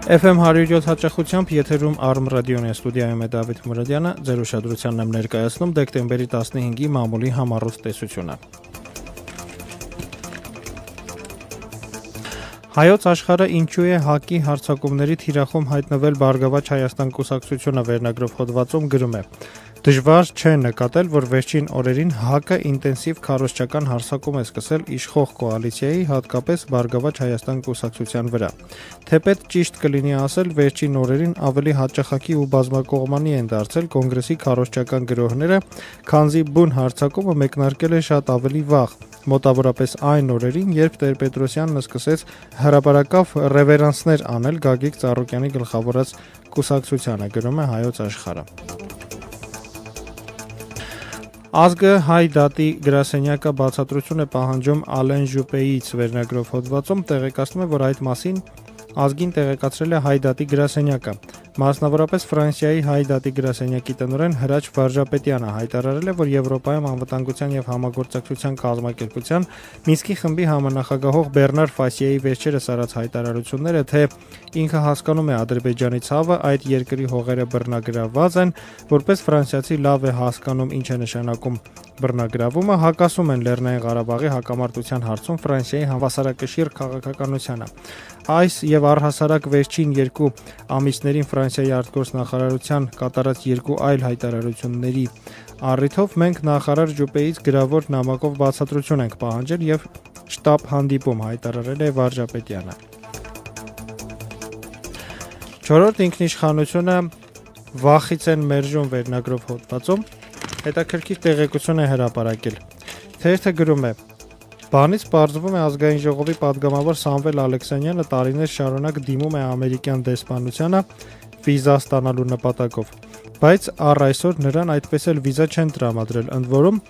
FM 107 հաճախությամբ եթերում Arm ռադիոն է, ստուդիայում է Դավիթ Մուրադյանը, ձեր ուշադրությանն եմ ներկայացնում դեկտեմբերի 15-ի մամուլի համառոտ տեսությունը։ Հայոց աշխարհը ինչու է ՀԱԿ-ի հարձակումների թիրախում հայտնվել Բարգավաճ Հայաստան կուսակցությունը վերնագրով հոդվածում գրում է. Դժվար չէ նկատել, որ վերջին օրերին ՀԱԿ-ը ինտենսիվ քարոզչական հարձակում է սկսել իշխող կոալիցիայի, հատկապես Բարգավաճ Հայաստան կուսակցության վրա։ Թեպետ ճիշտ կլինի ասել, վերջին օրերին ավելի հաճախակի ու բազմակողմանի են դարձել կոնգրեսի քարոզչական գրոհները, քանզի բուն հարձակումը մեկնարկել է շատ ավելի վաղ, մոտավորապես այն օրերին, երբ Տեր-Պետրոսյանն սկսեց հրապարակավ ռևերանսներ անել Գագիկ Ծառուկյանի գլխավորած կուսակցությանը, գրում է Հայոց աշխարհը։ Ազգը հայ դատի գրասենյակը բացատրություն է պահանջում Ալեն Ժուպեից վերնագրով հոդվածում տեղեկացնում է, որ այդ մասին ազգին տեղեկացրել է հայ դատի գրասենյակը։ Մասնավորապես Ֆրանսիայի հայ դատի գրասենյակի տնօրեն Հրաչ Վարժապետյանը հայտարարել է, որ Եվրոպայում անվտանգության եւ համագործակցության կազմակերպության Մինսկի խմբի համանախագահող Բեռնար Ֆասիեի վերջերս արած հայտարարությունները, թե ինքը հասկանում է Ադրբեջանի ցավը, այդ երկրի հողերը բռնագրավված են, որպես ֆրանսիացի լավ է հասկանում ինչ է նշանակում բռնագրավումը, հակասում են Լեռնային Ղարաբաղի հակամարտության հարցում Ֆրանսիայի հավասարակշիռ քաղաքականությանը։ Այս եւ առհասարակ վերջին 2 ամիսներին Ֆրանսիայի արտգործնախարարության կատարած 2 այլ հայտարարությունների առիթով մենք նախարար Ժուպեից գրավոր նամակով բացատրություն ենք պահանջել եւ շտաբ հանդիպում, հայտարարել է Վարժապետյանը։ Չորրորդ ինքնիշխանությունը վախից են մերժում վերնագրով հոդվածում հետաքրքիր տեղեկություն է հրապարակել։ Թերթը գրում է. Բանից պարզվում է ազգային ժողովի падգամավոր Սամվել Ալեքսանյանը տարիներ շարունակ դիմում է ամերիկյան դեսպանությանը վիզա ստանալու նպատակով, բայց առ այսօր նրան այդպես էլ վիզա չեն տրամադրել, ընդ որում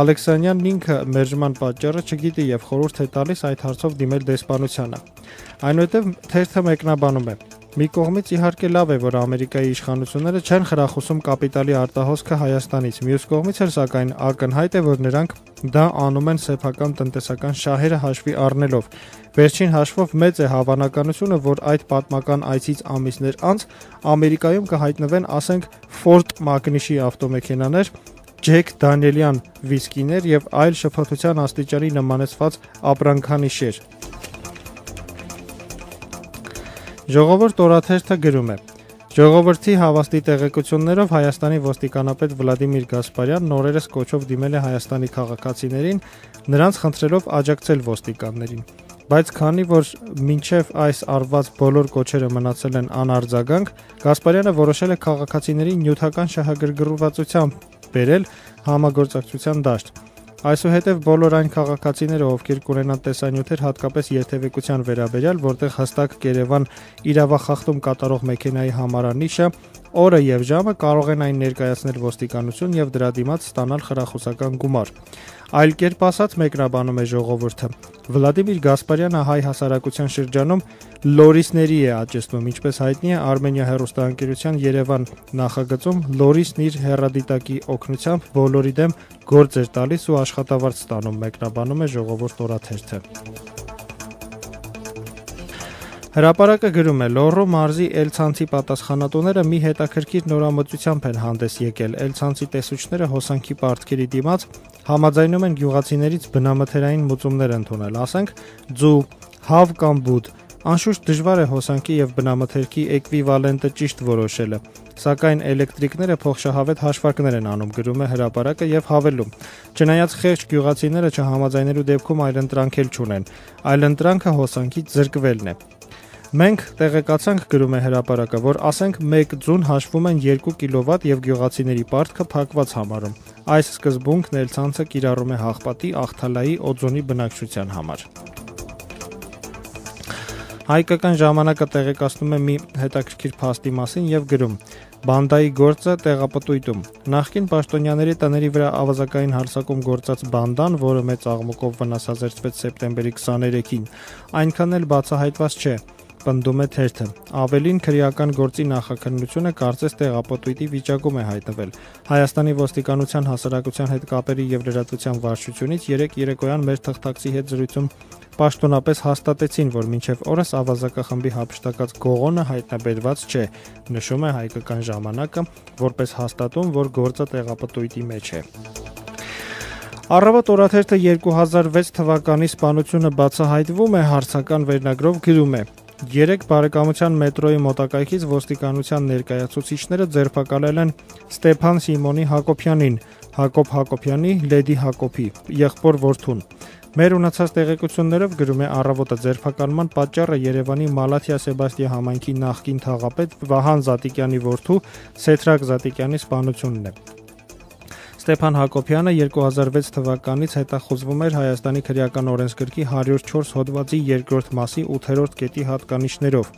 Ալեքսանյանն ինքը մերժման պատճառը չգիտի եւ խորհուրդ է տալիս այդ հարցով դիմել դեսպանությանը։ Այնուհետև թերթը մեկնաբանում է. Մի կողմից իհարկե լավ է, որ Ամերիկայի իշխանությունները չեն խրախուսում կապիտալի արտահոսքը Հայաստանից, մյուս կողմից էլ սակայն ակնհայտ է, որ նրանք դա անում են սեփական տնտեսական շահերը հաշվի առնելով։ Վերջին հաշվով մեծ է հավանականությունը, որ այդ պատմական այցից ամիսներ անց Ամերիկայում կհայտնվեն, ասենք, Ford Mach-ի ավտոմեքենաներ, Ջեք Դանիելյան վիսկիներ եւ այլ շփոթության աստիճանի նմանեցված ապրանքանիշեր։ Ժողովուրդ օրաթերթը գրում է. Ժողովրդի հավաստի տեղեկություններով Հայաստանի ոստիկանապետ Վլադիմիր Գասպարյանն օրերս կոչով դիմել է Հայաստանի քաղաքացիներին, նրանց խնդրելով աջակցել ոստիկաններին։ Բայց քանի որ մինչև այս արված բոլոր կոչերը մնացել են անարձագանք, Գասպարյանը որոշել է քաղաքացիներին նյութական շահագրգռվածությամբ բերել համագործակցության դաշտ։ Այսուհետև բոլոր այն քաղաքացիները, ովքեր կունենան տեսանյութեր հատկապես երթևեկության վերաբերյալ, որտեղ հստակ կերևան իրավախախտում կատարող մեքենայի համարանիշը, օրը եւ ժամը կարող են այն ներկայացնել ոստիկանություն եւ դրա դիմաց ստանալ խրախուսական գումար։ Այլ կերպ ասած, մեկնաբանում է ժողովուրդը, Վլադիմիր Գասպարյանը հայ հասարակության շրջանում լորիսների է աճեցնում, ինչպես հայտնի է Արմենիա հեռուստաընկերության Երևան նախագծում լորիսն իր հեռադիտակի օգնությամբ բոլորի դեմ գործ էր տալիս ու աշխատավարձ ստանում, մեկնաբանում է ժողովուրդ օրաթերթը։ Հրապարակը գրում է. Լոռու մարզի Էլ-ցանցի պատասխանատուները մի հետաքրքիր նորամուծությամբ են հանդես եկել։ Էլ-ցանցի տեսուչները հոսանքի պարտքերի դիմաց համաձայնում են գյուղացիներից բնամթերային մուծումներ ընդունել, ասենք ձու, հավ կամ բուդ։ Անշուշտ դժվար է հոսանքի եւ բնամթերքի էկվիվալենտը ճիշտ որոշելը, սակայն էլեկտրիկները փոխշահավետ հաշվարկներ են անում, գրում է հրապարակը եւ հավելում. Չնայած խեղճ գյուղացիները չհամաձայնելու դեպքում այլընտրանք էլ չունեն, այլընտրանքը հոսանքից զրկվելն է։ Մենք տեղեկացանք, գրում է հրապարակը, որ ասենք 1 ձուն հաշվում են 2 կիլովատ եւ գյուղացիների պարտքը փակված համարում։ Այս սկզբունքն Էլ-ցանցը կիրառում է Հաղպատի, Աղթալայի, Օձոնի բնակչության համար։ Հայկական ժամանակը տեղեկացնում է մի հետաքրքիր փաստի մասին եւ գրում. Բանդայի գործը տեղապտույտում։ Նախկին պաշտոնյաների տների վրա ավազակային հարձակում գործած բանդան, որը մեծ աղմուկով վնասազերծվեց սեպտեմբերի 23-ին, այնքան էլ բացահայտված չէ, պնդում է թերթը։ Ավելին, քրեական գործի նախաքննությունը կարծես տեղապտույտի վիճակում է հայտնվել։ Հայաստանի ոստիկանության հասարակության հետ կապերի եւ լրատվության վարչությունից երեկ երեկոյան մեր թղթակցի հետ զրույցում պաշտոնապես հաստատեցին, որ մինչև օրս ավազակախմբի հափշտակած գողոնը հայտնաբերված չէ, նշում է հայկական ժամանակը, որպես հաստատում, որ գործը տեղապտույտի մեջ է։ Առավոտ օրաթերթը 2006 թվականի սպանությունը բացահայտվում է, հարցական վերնագրով գրում է. 3 բարեկամության մետրոյի մոտակայքից ոստիկանության ներկայացուցիչները ձերբակալել են Ստեփան Սիմոնի Հակոբյանին, Հակոբ Հակոբյանի Լեդի Հակոբի եղբոր որդուն։ Մեր ունեցած տեղեկություններով գրում է Առավոտը, ձերբակալման պատճառը Երևանի Մալաթիա Սեբաստիա համայնքի նախկին թաղապետ Վահան Զատիկյանի որդու Սեթրակ Զատիկյանի սպանությունն է։ Ստեփան Հակոբյանը 2006 թվականից հետախուզվում էր Հայաստանի քրեական օրենսգրքի 104 հոդվածի 2-րդ մասի 8-րդ կետի հատկանիշներով։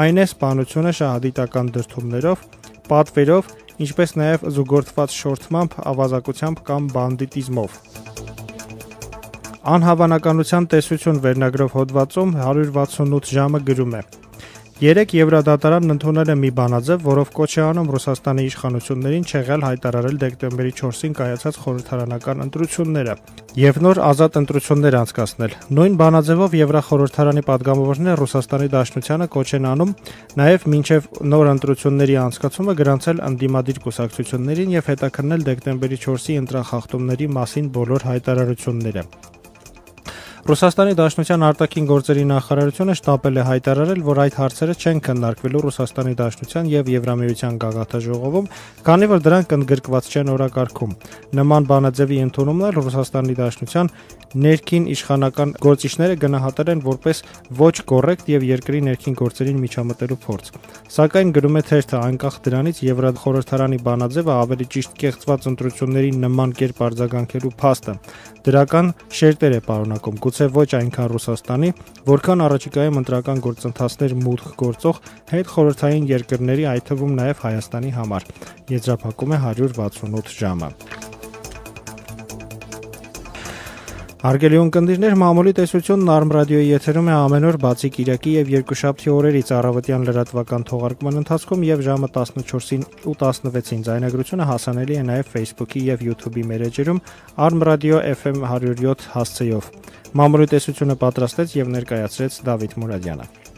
Այն է սպանությունը շահադիտական դրդումներով, պատվերով, ինչպես նաև զուգորդված շորթմամբ, ավազակությամբ կամ բանդիտիզմով։ Անհավանականության տեսություն վերնագրով հոդվածում 168 ժամը գրում է. 3 Եվրադատարանն ընդունել է մի բանաձև, որով կոչ է անում Ռուսաստանի իշխանություններին չեղյալ հայտարարել դեկտեմբերի 4-ին կայացած խորհրդարանական ընտրությունները եւ նոր ազատ ընտրություններ անցկացնել։ Նույն բանաձևով Եվրախորհրդարանի падգամավորները Ռուսաստանի Դաշնությանը կոչ են անում նաեւ մինչեւ նոր ընտրությունների անցկացումը գրանցել ընդդիմադիր կուսակցություններին եւ հետաքննել դեկտեմբերի 4-ի ընտրախախտումների մասին բոլոր հայտարարությունները։ Ռուսաստանի Դաշնության արտաքին գործերի նախարարությունը շտապել է հայտարարել, որ այդ հարցերը չեն քննարկվելու Ռուսաստանի Դաշնության եւ Եվրամիության գագաթաժողովում, քանի որ դրանք ընդգրկված չեն օրակարգում։ Նման բանաձևի ընդունումն էլ Ռուսաստանի Դաշնության ներքին իշխանական գործիչները գնահատել են որպես ոչ կոռեկտ եւ երկրի ներքին գործերին միջամտելու փորձ։ Սակայն գրում է թերթը, անկախ դրանից Եվրախորհրդարանի բանաձևը ավելի ճիշտ կեղծված ընտրությունների նման կերպ արձագանքելու փաստը դրական շերտեր է պարունակում, գուցե ոչ այնքան Ռուսաստանի, որքան առաջիկայում ընտրական գործընթացներ մուտք գործող հետ խորհրդային երկրների, այդ թվում նաև Հայաստանի համար։ Եզրափակում է 168 ժամը։ Հարգելի ունկնդիրներ, մամուլի տեսությունն Արմ ռադիոյի եթերում է ամեն օր բացի կիրակի եւ երկուշաբթի օրերից առավոտյան լրատվական թողարկման ընթացքում եւ ժամը 14-ին ու 16-ին ձայնագրությունը հասանելի է նաեւ Facebook-ի եւ YouTube-ի մեր էջերում Arm Radio FM 107 հասցեով։ Մամուլի տեսությունը պատրաստեց եւ ներկայացրեց Դավիթ Մուրադյանը։